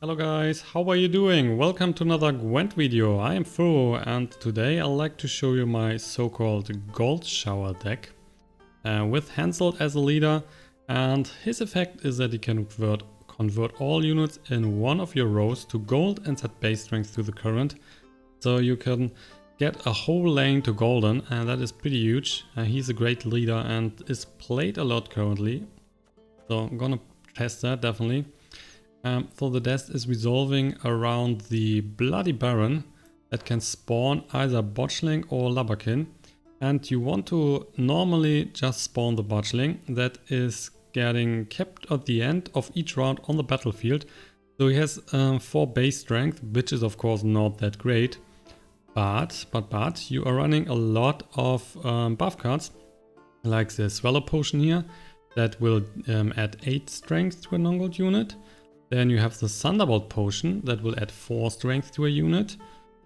Hello guys, how are you doing? Welcome to another Gwent video. I am Furo and today I'd like to show you my so-called gold shower deck with Henselt as a leader, and his effect is that he can convert all units in one of your rows to gold and set base strength to the current. So you can get a whole lane to golden, and that is pretty huge. He's a great leader and is played a lot currently. So I'm gonna test that definitely. So the desk is resolving around the Bloody Baron that can spawn either Botchling or Lubberkin. And you want to normally just spawn the Botchling that is getting kept at the end of each round on the battlefield. So he has 4 base strength, which is of course not that great. But you are running a lot of buff cards, like the Swallow Potion here, that will add 8 strength to a non-gold unit. Then you have the Thunderbolt Potion that will add 4 strength to a unit.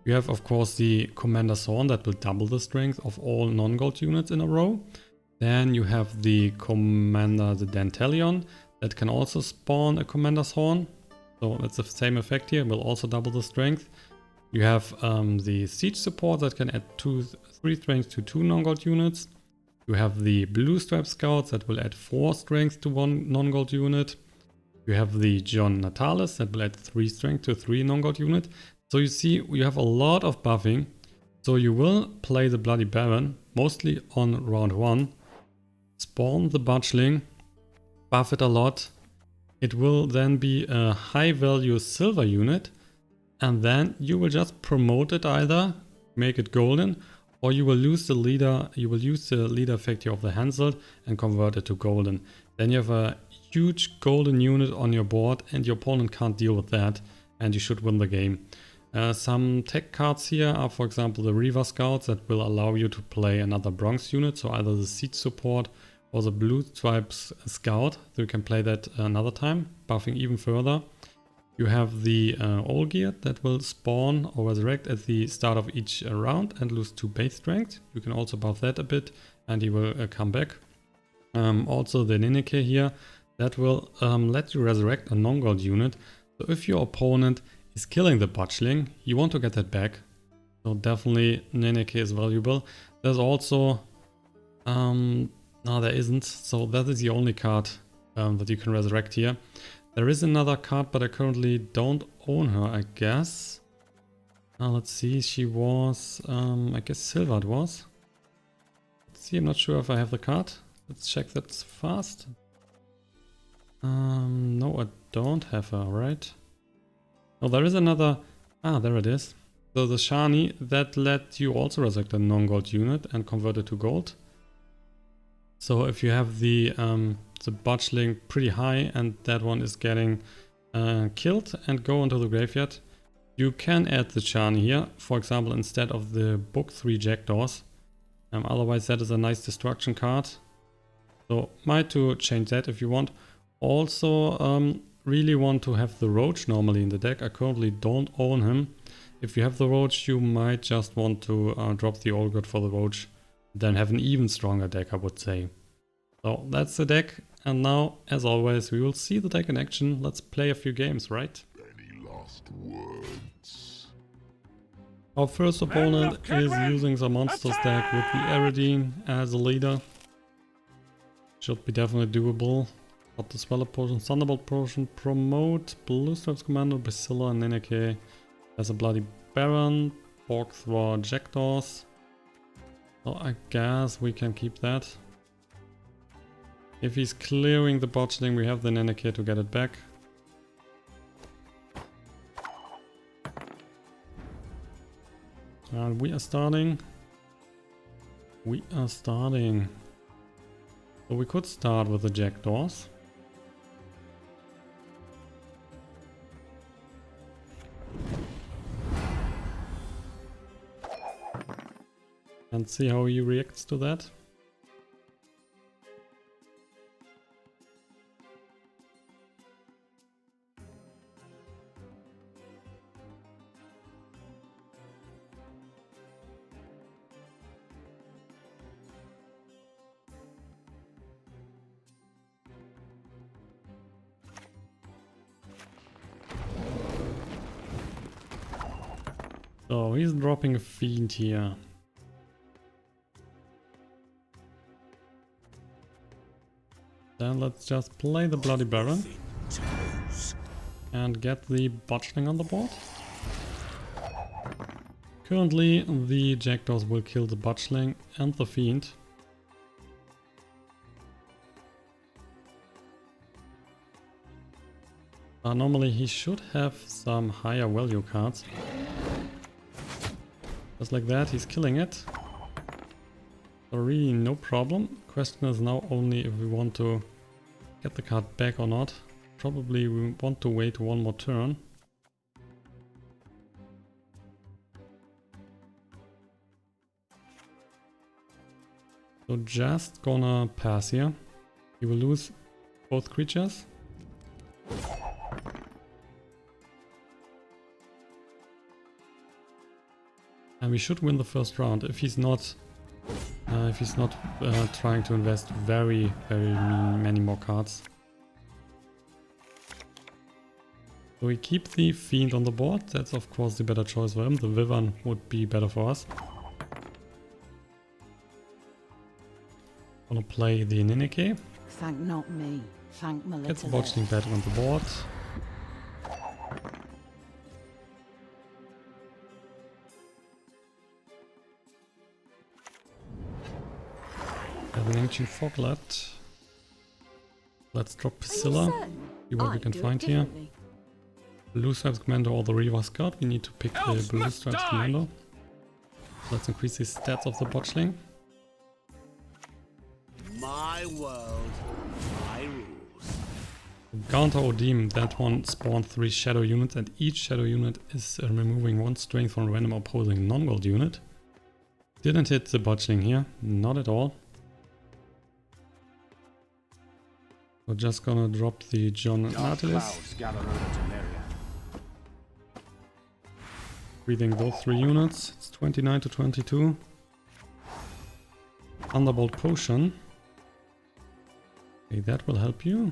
You have of course the Commander's Horn that will double the strength of all non-gold units in a row. Then you have the Dandelion that can also spawn a Commander's Horn. So it's the same effect here, will also double the strength. You have the Siege Support that can add 3 strength to 2 non-gold units. You have the Blue Stripe Scouts that will add 4 strength to 1 non-gold unit. You have the Natalis that will add 3 strength to 3 non-gold unit. So you see, you have a lot of buffing. So you will play the Bloody Baron, mostly on round 1. Spawn the Botchling, buff it a lot. It will then be a high value silver unit. And then you will just promote it either, make it golden, or you will lose the leader, you will use the leader effect here of the Henselt and convert it to golden. Then you have a huge golden unit on your board and your opponent can't deal with that, and you should win the game. Some tech cards here are, for example, the Reaver Scouts that will allow you to play another bronze unit, so either the Siege Support or the Blue Stripes Scout, so you can play that another time, buffing even further. You have the Olgierd that will spawn or resurrect at the start of each round and lose 2 base strength. You can also buff that a bit and he will come back. Also the Nenneke here that will let you resurrect a non-gold unit. So if your opponent is killing the Botchling, you want to get that back. So definitely Nenneke is valuable. There's also... no, there isn't. So that is the only card that you can resurrect here. There is another card, but I currently don't own her, I guess. Let's see, she was... I guess silver it was. Let's see, I'm not sure if I have the card. Let's check that fast. No, I don't have her, right? Oh, there is another... there it is. So the Shani, that let you also resurrect a non-gold unit and convert it to gold. So if you have the Botchling pretty high and that one is getting killed and go into the graveyard, you can add the Shani here, for example, instead of the Book 3 Jackdaws. Otherwise that is a nice destruction card. So might to change that if you want. Also really want to have the Roach normally in the deck. I currently don't own him. If you have the Roach, you might just want to drop the Olgierd for the Roach. Then have an even stronger deck, I would say. So that's the deck. And now, as always, we will see the deck in action. Let's play a few games, right? Any last words? Our first opponent is using the monsters deck with the RED as a leader. Should be definitely doable. Got the Swallow Potion, Thunderbolt Potion, Promote, Blue Stripes Commando, Priscilla, and Nenneke as a Bloody Baron, Borg Thrower, Jackdaws. So I guess we can keep that. If he's clearing the Botchling, we have the Nenneke to get it back. And we are starting. So we could start with the Jackdaws. And see how he reacts to that. So he's dropping a Fiend here. Then let's just play the Bloody Baron and get the Botchling on the board. Currently the Jackdaws will kill the Botchling and the Fiend. Normally he should have some higher value cards. Just like that, he's killing it. So really no problem. Question is now only if we want to get the card back or not. Probably we want to wait one more turn. So just gonna pass here. He will lose both creatures. And we should win the first round if he's not trying to invest very many more cards. So we keep the Fiend on the board. That's of course the better choice for him. The Wyvern would be better for us. Gonna play the Nenneke. Thank not me. Thank my Gets the little Botchling back on the board. Have an Ancient Foglet. Let's drop Priscilla. See what we can find here. Blue Stripes Commander or the Reaver Scout. We need to pick the Blue Stripes Commander. Let's increase the stats of the Botchling. My world, my rules. Counter Odim, that one spawned 3 shadow units and each shadow unit is removing 1 strength from a random opposing non-gold unit. Didn't hit the Botchling here, not at all. We're just gonna drop the John and Natalis. Breathing those 3 units, it's 29 to 22. Thunderbolt Potion. Okay, that will help you.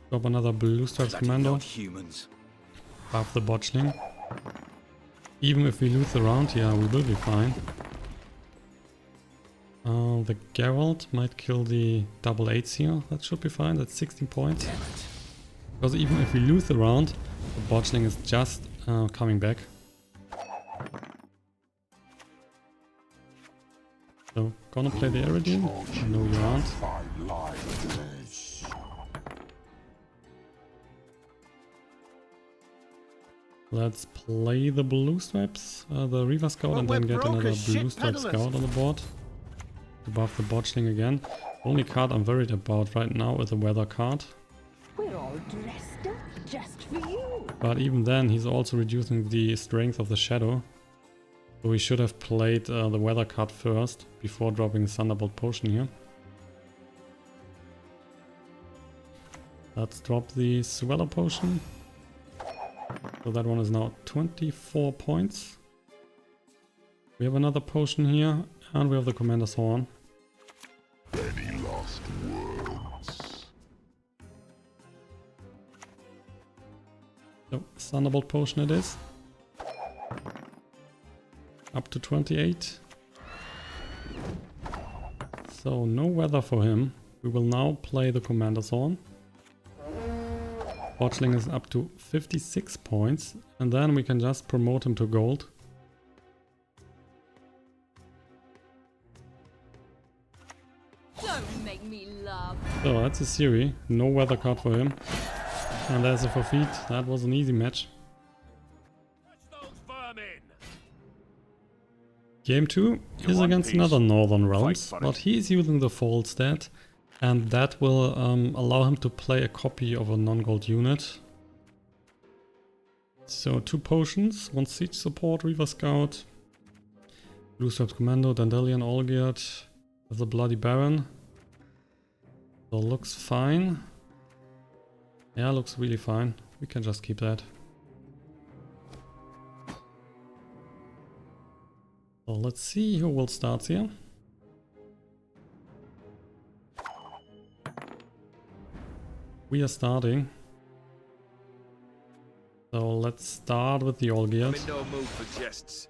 Drop another Blue Stripes Commando. Buff the Botchling. Even if we lose the round, yeah, we will be fine. The Geralt might kill the double 8s here. That should be fine. That's 16 points. Because even if we lose the round, the Botchling is just coming back. So, gonna play the Iridium. No, you aren't. Let's play the Blue Stripes, the Reaver Scout, and then get another Blue Stripe Scout on the board. To buff the Botchling again. Only card I'm worried about right now is the Weather card. We're all dressed up just for you. But even then, he's also reducing the strength of the Shadow. So we should have played the Weather card first, before dropping Thunderbolt Potion here. Let's drop the Swallow Potion. So that one is now 24 points. We have another potion here, and we have the Commander's Horn. Any last words? So, Thunderbolt Potion it is. Up to 28. So, no weather for him. We will now play the Commander's Horn. Botchling is up to 56 points, and then we can just promote him to gold. Don't make me laugh. So that's a series, no weather card for him. And there's a forfeit, that was an easy match. Game 2 is against another Northern Realms, but he is using the Fold stat, and that will allow him to play a copy of a non-gold unit. So 2 potions, 1 siege support, Reaver Scout, Blue Stripes Commando, Dandelion, Olgierd, with the Bloody Baron. So looks fine. Yeah, looks really fine. We can just keep that. So let's see who will start here. We are starting. So let's start with the Olgierd. I'm in no mood for jests.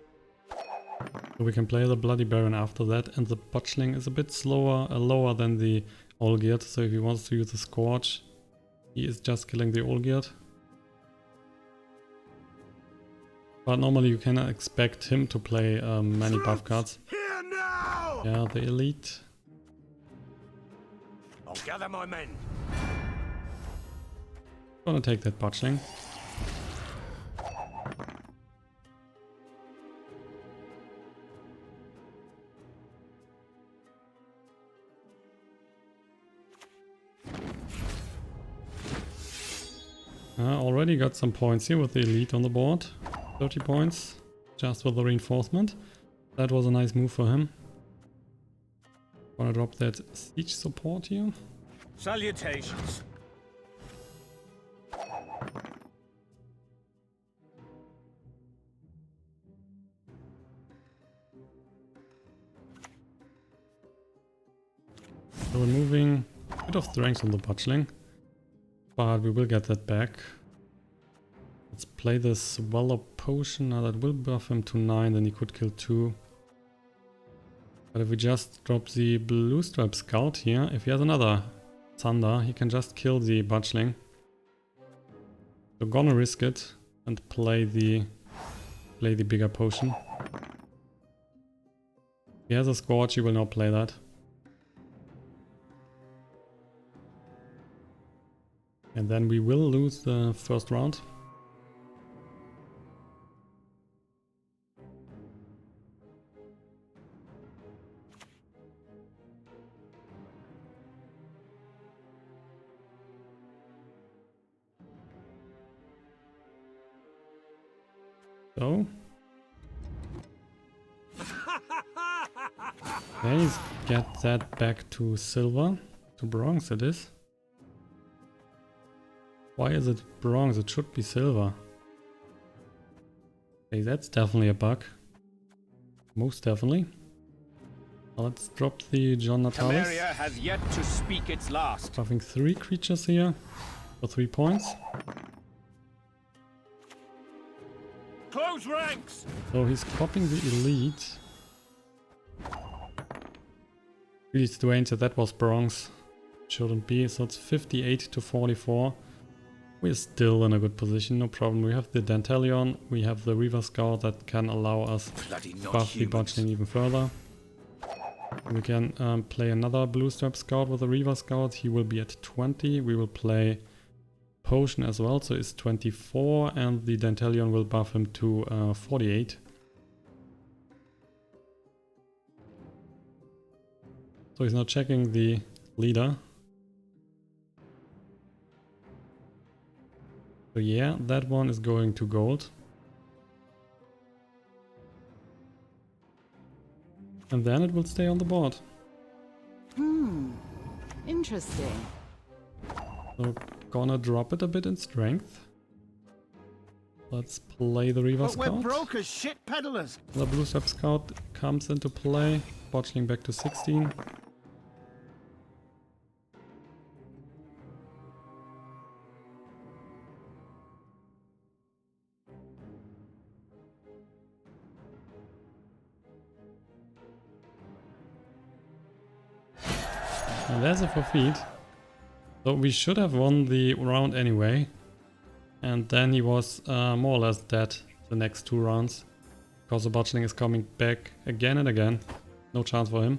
So we can play the Bloody Baron after that, and the Botchling is a bit slower, lower than the Olgierd, so if he wants to use the Scorch, he is just killing the Olgierd. But normally you cannot expect him to play many buff cards. Here now! Yeah, the Elite. I'll gather my men. Gonna take that Botchling. Already got some points here with the Elite on the board. 30 points, just with the reinforcement. That was a nice move for him. Wanna drop that siege support here. Salutations. So removing a bit of strength on the Botchling, but we will get that back. Let's play this Weller Potion. Now that will buff him to 9, then he could kill 2. But if we just drop the Blue Stripe Scout here, if he has another Thunder, he can just kill the Botchling. So gonna risk it and play the bigger potion. If he has a Scorch, he will not play that. And then we will lose the first round. So. Let's get that back to silver. To bronze it is. Why is it bronze? It should be silver. Okay, that's definitely a bug. Most definitely. Now let's drop the John Natalis. Temeria has yet to speak its last. Buffing 3 creatures here for 3 points. Close ranks. So he's copying the Elite. Really strange that that was bronze. Shouldn't be. So it's 58 to 44. We're still in a good position, no problem. We have the Dandelion, we have the Reaver Scout that can allow us to buff the Botchling even further. We can play another Blue Stripe Scout with the Reaver Scout. He will be at 20. We will play Potion as well, so it's 24, and the Dandelion will buff him to 48. So he's now checking the leader. So yeah, that one is going to gold. And then it will stay on the board. Interesting. So gonna drop it a bit in strength. Let's play the Reaver But we're Scout. broke as shit peddlers. The Blue Stripe Scout comes into play. Botchling back to 16. And there's a forfeit. So we should have won the round anyway. And then he was more or less dead the next 2 rounds. Because the Botchling is coming back again and again. No chance for him.